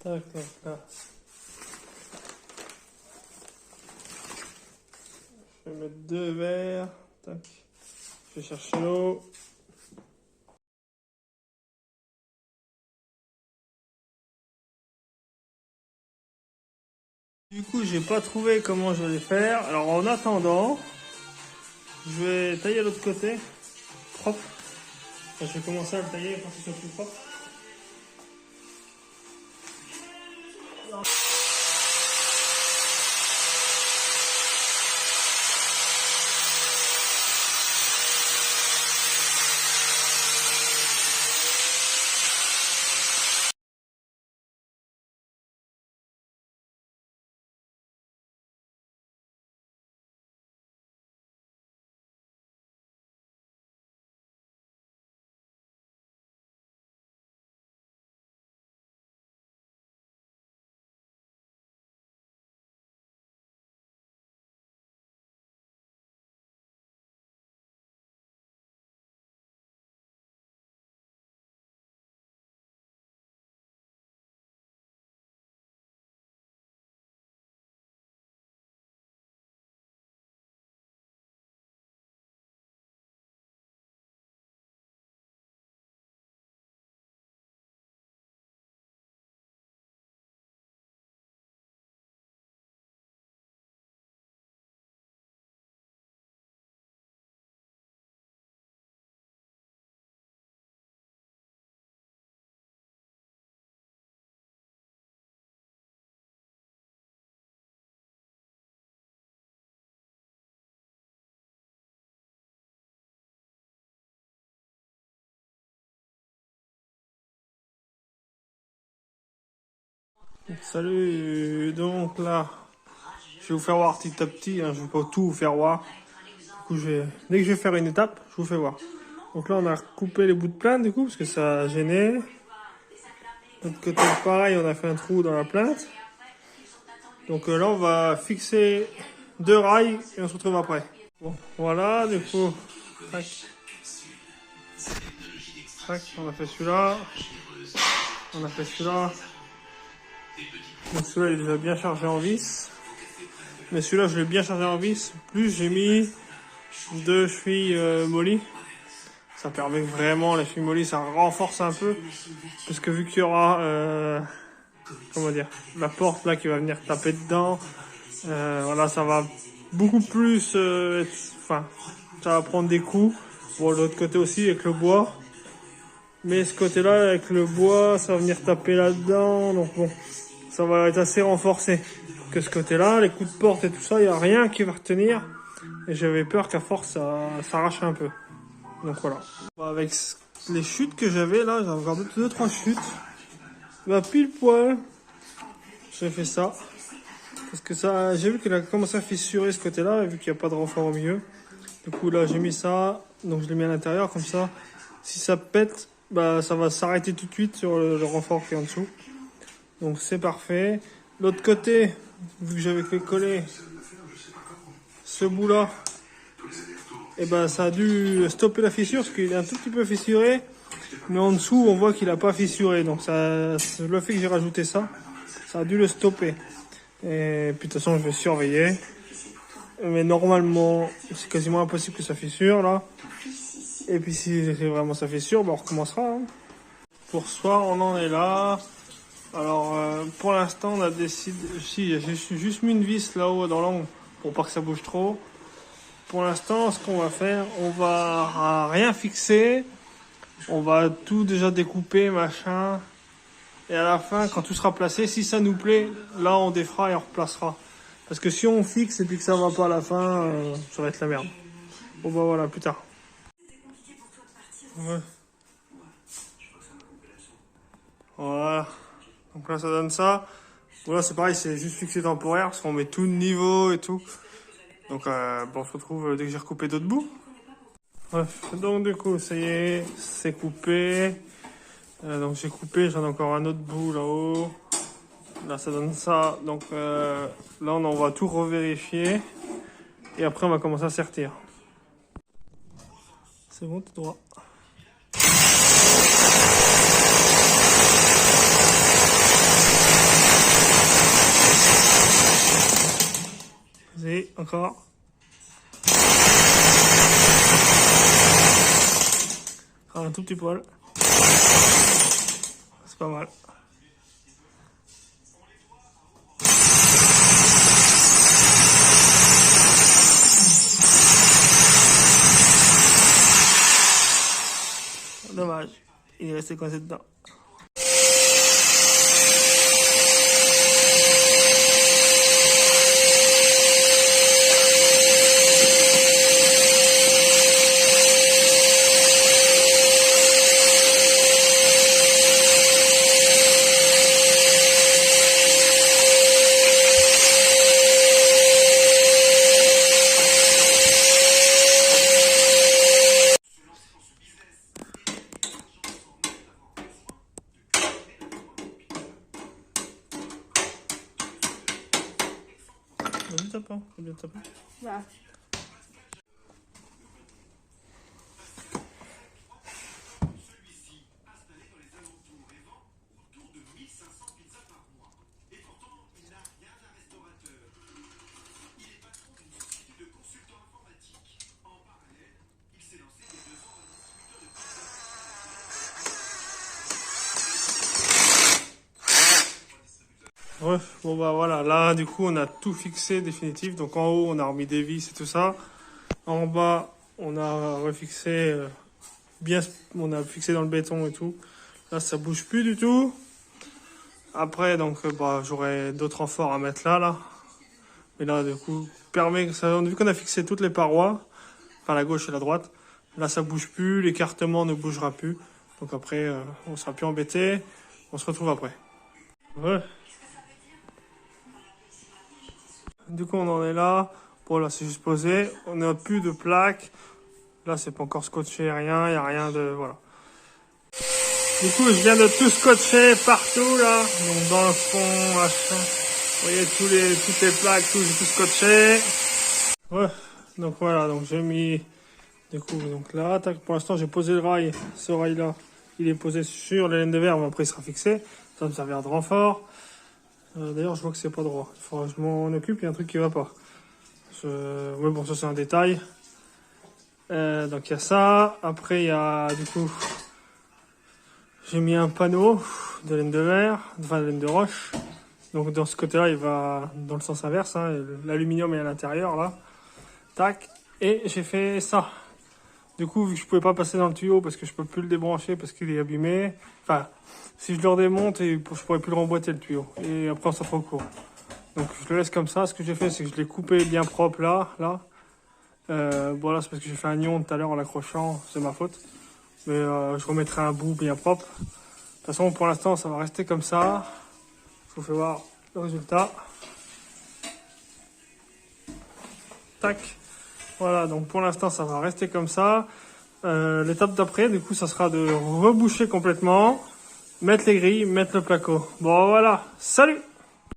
Tac, tac, là. Je vais mettre 2 verres. Tac. Je vais chercher l'eau. Du coup, j'ai pas trouvé comment je vais faire. Alors, en attendant, je vais tailler l'autre côté. Propre. Enfin, je vais commencer à le tailler pour que ce soit plus propre. Salut, donc là, je vais vous faire voir petit à petit, hein, je ne vais pas tout vous faire voir. Du coup, dès que je vais faire une étape, je vous fais voir. Donc là, on a coupé les bouts de plainte, du coup, parce que ça a gêné. De l'autre côté, pareil, on a fait un trou dans la plainte. Donc là, on va fixer 2 rails et on se retrouve après. Bon, voilà, du coup, tac. Tac, on a fait celui-là. On a fait celui-là. Donc celui-là, il est déjà bien chargé en vis. Mais celui-là, je l'ai bien chargé en vis. Plus, j'ai mis 2 chevilles mollies. Ça permet vraiment, les chevilles mollies, ça renforce un peu. Parce que vu qu'il y aura, comment dire, la porte là qui va venir taper dedans, voilà, ça va beaucoup plus, enfin, ça va prendre des coups. Bon, l'autre côté aussi avec le bois. Mais ce côté-là, avec le bois, ça va venir taper là-dedans. Donc bon, ça va être assez renforcé. Que ce côté-là, les coups de porte et tout ça, il n'y a rien qui va retenir. Et j'avais peur qu'à force, ça s'arrache un peu. Donc voilà. Avec les chutes que j'avais là, j'ai encore 2-3 chutes. Bah pile poil, j'ai fait ça. Parce que ça, j'ai vu qu'elle a commencé à fissurer ce côté-là, vu qu'il n'y a pas de renfort au milieu. Du coup là, j'ai mis ça, donc je l'ai mis à l'intérieur, comme ça, si ça pète, bah ça va s'arrêter tout de suite sur le renfort qui est en dessous. Donc c'est parfait. L'autre côté, vu que j'avais fait coller ce bout-là, et ben ça a dû stopper la fissure parce qu'il est un tout petit peu fissuré, mais en dessous on voit qu'il n'a pas fissuré. Donc ça, le fait que j'ai rajouté ça, ça a dû le stopper. Et puis de toute façon je vais surveiller. Mais normalement c'est quasiment impossible que ça fissure là. Et puis si vraiment ça fissure, ben on recommencera. Hein. Pour ce soir on en est là. Alors pour l'instant on a décidé, si j'ai juste mis une vis là-haut dans l'angle pour pas que ça bouge trop. Pour l'instant ce qu'on va faire, on va rien fixer, on va tout déjà découper machin, et à la fin quand tout sera placé, si ça nous plaît, là on défera et on replacera. Parce que si on fixe et puis que ça va pas à la fin, ça va être la merde. Bon bah voilà, plus tard. Ouais. Voilà. Donc là, ça donne ça. Voilà, c'est pareil, c'est juste fixé temporaire parce qu'on met tout de niveau et tout. Donc, bon, on se retrouve dès que j'ai recoupé d'autres bouts. Bref, donc du coup, ça y est, c'est coupé. Donc j'ai coupé, j'en ai encore un autre bout là-haut. Là, ça donne ça. Donc là, on va tout revérifier. Et après, on va commencer à sertir. C'est bon, tout droit. Encore. Un tout petit poil. C'est pas mal. Dommage, il est resté coincé dedans. Bien tapant, bien tapant. Voilà. Ouais, bon bah voilà, là du coup on a tout fixé définitif. Donc en haut on a remis des vis et tout ça. En bas on a refixé bien, on a fixé dans le béton et tout. Là ça bouge plus du tout. Après donc bah j'aurai d'autres renforts à mettre là. Mais là du coup permet ça, vu qu'on a fixé toutes les parois, enfin la gauche et la droite, là ça bouge plus, l'écartement ne bougera plus. Donc après on sera plus embêté. On se retrouve après. Ouais. Du coup, on en est là. Bon, là, c'est juste posé. On n'a plus de plaques. Là, c'est pas encore scotché, rien. Il n'y a rien de... Voilà. Du coup, je viens de tout scotcher partout, là. Donc, dans le fond, machin. Vous voyez, toutes les plaques, tout, j'ai tout scotché. Ouais. Donc, voilà. Donc, j'ai mis... Du coup, donc là, tac. Pour l'instant, j'ai posé le rail. Ce rail-là, il est posé sur les laines de verre, mais après, il sera fixé. Ça va me servir de renfort. D'ailleurs, je vois que c'est pas droit. Il faudra que je m'en occupe, il y a un truc qui va pas. Ouais, bon, ça c'est un détail. Donc il y a ça. Après, il y a du coup, j'ai mis un panneau de laine de verre, enfin de laine de roche. Donc dans ce côté-là, il va dans le sens inverse. Hein, l'aluminium est à l'intérieur là. Tac. Et j'ai fait ça. Du coup, vu que je pouvais pas passer dans le tuyau parce que je peux plus le débrancher parce qu'il est abîmé. Enfin, si je le redémonte, je pourrais plus le remboîter le tuyau. Et après, on sera trop court. Donc, je le laisse comme ça. Ce que j'ai fait, c'est que je l'ai coupé bien propre là. Voilà, c'est parce que j'ai fait un nion tout à l'heure en l'accrochant. C'est ma faute. Mais je remettrai un bout bien propre. De toute façon, pour l'instant, ça va rester comme ça. Je vous fais voir le résultat. Tac. Voilà, donc pour l'instant, ça va rester comme ça. L'étape d'après, du coup, ça sera de reboucher complètement, mettre les grilles, mettre le placo. Bon, voilà. Salut!